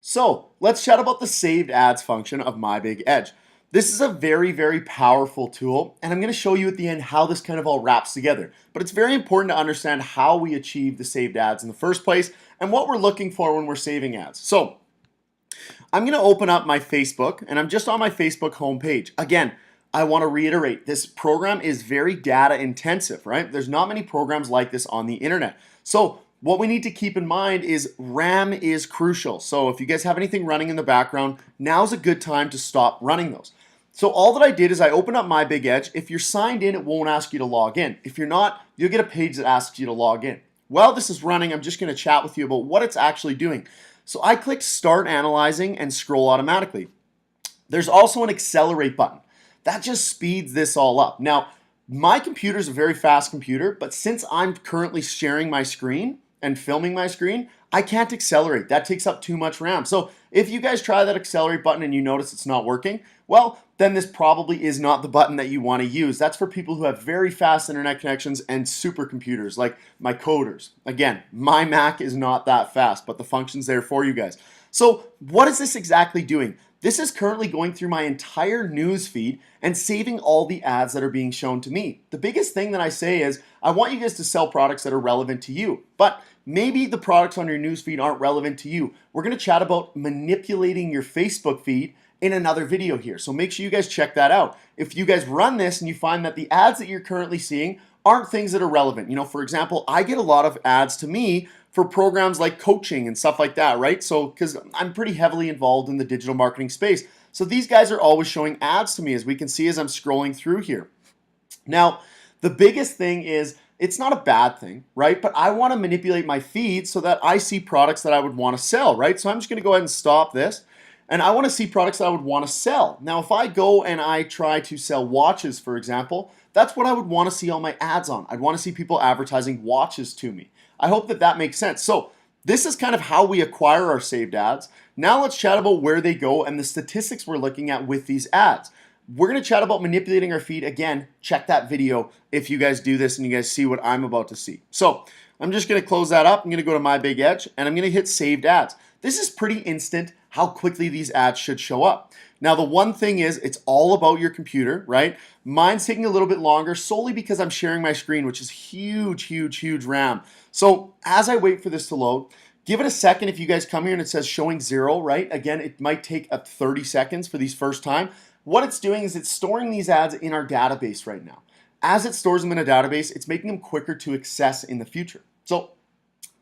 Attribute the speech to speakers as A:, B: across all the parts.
A: So let's chat about the saved ads function of MyBigEdge. This is a very, very powerful tool, and I'm going to show you at the end how this kind of all wraps together. But it's very important to understand how we achieve the saved ads in the first place and what we're looking for when we're saving ads. So I'm going to open up my Facebook, and I'm just on my Facebook homepage. Again, I want to reiterate, this program is very data intensive, right? There's not many programs like this on the internet. So what we need to keep in mind is RAM is crucial. So if you guys have anything running in the background, now's a good time to stop running those. So all that I did is I opened up MyBigEdge. If you're signed in, it won't ask you to log in. If you're not, you'll get a page that asks you to log in. While this is running, I'm just going to chat with you about what it's actually doing. So I clicked Start Analyzing and Scroll Automatically. There's also an Accelerate button. That just speeds this all up. Now, my computer is a very fast computer, but since I'm currently sharing my screen and filming my screen, I can't accelerate. That takes up too much RAM. So if you guys try that accelerate button and you notice it's not working, well, then this probably is not the button that you want to use. That's for people who have very fast internet connections and supercomputers like my coders. Again, my Mac is not that fast, but the function's there for you guys. So what is this exactly doing? This is currently going through my entire news feed and saving all the ads that are being shown to me. The biggest thing that I say is I want you guys to sell products that are relevant to you, but maybe the products on your news feed aren't relevant to you. We're going to chat about manipulating your Facebook feed in another video here. So make sure you guys check that out. If you guys run this and you find that the ads that you're currently seeing aren't things that are relevant. You know, for example, I get a lot of ads to me for programs like coaching and stuff like that, right? So, because I'm pretty heavily involved in the digital marketing space. So these guys are always showing ads to me, as we can see as I'm scrolling through here. Now, the biggest thing is, it's not a bad thing, right? But I want to manipulate my feed so that I see products that I would want to sell, right? So I'm just going to go ahead and stop this. And I want to see products that I would want to sell. Now, if I go and I try to sell watches, for example, that's what I would want to see all my ads on. I'd want to see people advertising watches to me. I hope that that makes sense. So this is kind of how we acquire our saved ads. Now let's chat about where they go and the statistics we're looking at with these ads. We're going to chat about manipulating our feed. Again, check that video if you guys do this and you guys see what I'm about to see. So I'm just going to close that up. I'm going to go to MyBigEdge and I'm going to hit saved ads. This is pretty instant how quickly these ads should show up. Now, the one thing is it's all about your computer, right? Mine's taking a little bit longer solely because I'm sharing my screen, which is huge, huge, huge RAM. So as I wait for this to load, give it a second. If you guys come here and it says showing 0, right? Again, it might take up 30 seconds for these first time. What it's doing is it's storing these ads in our database right now. As it stores them in a database, it's making them quicker to access in the future. So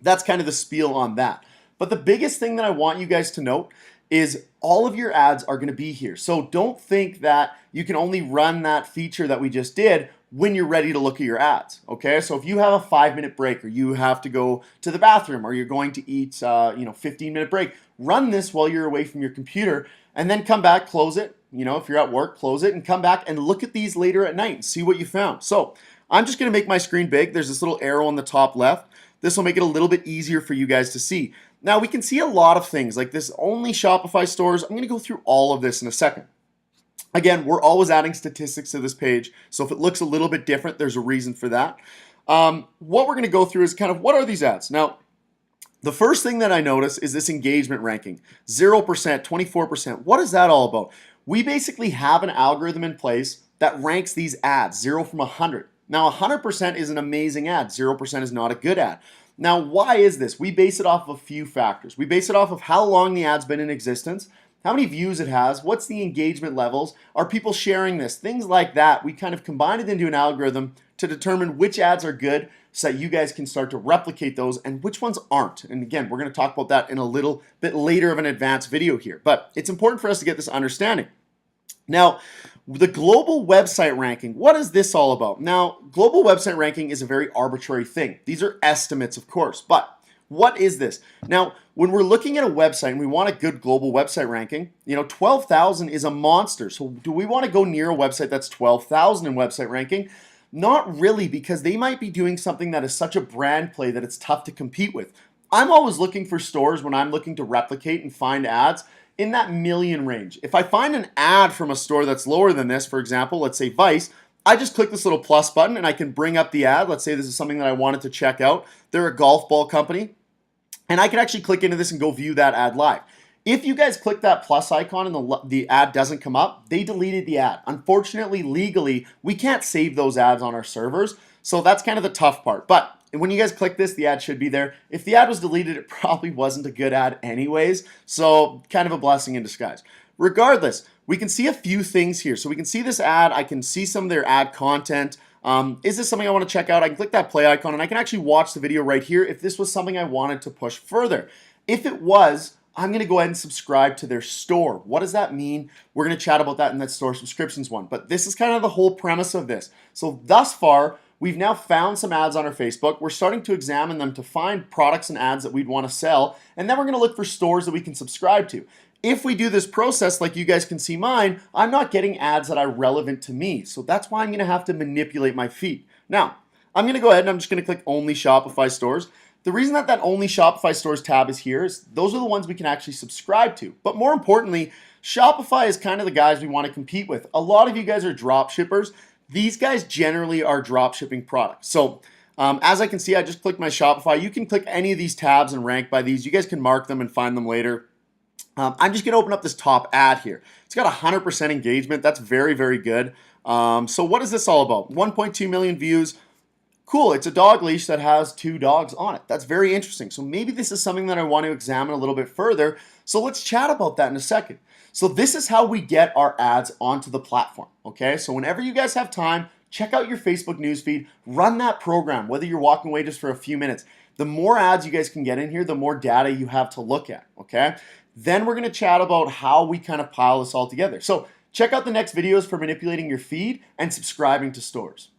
A: that's kind of the spiel on that. But the biggest thing that I want you guys to note is all of your ads are going to be here. So don't think that you can only run that feature that we just did when you're ready to look at your ads, okay? So if you have a 5-minute break or you have to go to the bathroom or you're going to eat, 15-minute break, run this while you're away from your computer and then come back, close it. You know, if you're at work, close it and come back and look at these later at night and see what you found. So I'm just going to make my screen big. There's this little arrow on the top left. This will make it a little bit easier for you guys to see. Now we can see a lot of things like this only Shopify stores. I'm going to go through all of this in a second. Again, we're always adding statistics to this page. So if it looks a little bit different, there's a reason for that. What we're going to go through is kind of what are these ads? Now, the first thing that I notice is this engagement ranking, 0%, 24%. What is that all about? We basically have an algorithm in place that ranks these ads 0 from 100. Now 100% is an amazing ad, 0% is not a good ad. Now why is this? We base it off of a few factors. We base it off of how long the ad's been in existence, how many views it has, what's the engagement levels, are people sharing this, things like that. We kind of combine it into an algorithm to determine which ads are good so that you guys can start to replicate those and which ones aren't. And again, we're going to talk about that in a little bit later of an advanced video here, but it's important for us to get this understanding. Now, the global website ranking, what is this all about? Now, global website ranking is a very arbitrary thing. These are estimates, of course, but what is this? Now, when we're looking at a website and we want a good global website ranking, 12,000 is a monster. So do we want to go near a website that's 12,000 in website ranking? Not really, because they might be doing something that is such a brand play that it's tough to compete with. I'm always looking for stores when I'm looking to replicate and find ads in that million range. If I find an ad from a store that's lower than this, for example, let's say Vice, I just click this little plus button and I can bring up the ad. Let's say this is something that I wanted to check out. They're a golf ball company, and I can actually click into this and go view that ad live. If you guys click that plus icon and the ad doesn't come up, they deleted the ad. Unfortunately, legally, we can't save those ads on our servers, so that's kind of the tough part. But when you guys click this, the ad should be there. If the ad was deleted, it probably wasn't a good ad anyways, so kind of a blessing in disguise. Regardless, we can see a few things here. So we can see this ad, I can see some of their ad content. Is this something I want to check out? I can click that play icon and I can actually watch the video right here if this was something I wanted to push further. If it was, I'm going to go ahead and subscribe to their store. What does that mean? We're going to chat about that in that store subscriptions one. But this is kind of the whole premise of this. So thus far, we've now found some ads on our Facebook. We're starting to examine them to find products and ads that we'd want to sell. And then we're going to look for stores that we can subscribe to. If we do this process, like you guys can see mine, I'm not getting ads that are relevant to me. So that's why I'm going to have to manipulate my feed. Now, I'm going to go ahead and I'm just going to click Only Shopify Stores. The reason that Only Shopify Stores tab is here is those are the ones we can actually subscribe to. But more importantly, Shopify is kind of the guys we want to compete with. A lot of you guys are drop shippers. These guys generally are drop shipping products. So as I can see, I just clicked my Shopify. You can click any of these tabs and rank by these. You guys can mark them and find them later. I'm just going to open up this top ad here. It's got 100% engagement. That's very, very good. So what is this all about? 1.2 million views. Cool, it's a dog leash that has 2 dogs on it. That's very interesting. So maybe this is something that I want to examine a little bit further. So let's chat about that in a second. So this is how we get our ads onto the platform, okay? So whenever you guys have time, check out your Facebook newsfeed, run that program, whether you're walking away just for a few minutes. The more ads you guys can get in here, the more data you have to look at, okay? Then we're going to chat about how we kind of pile this all together. So check out the next videos for manipulating your feed and subscribing to stores.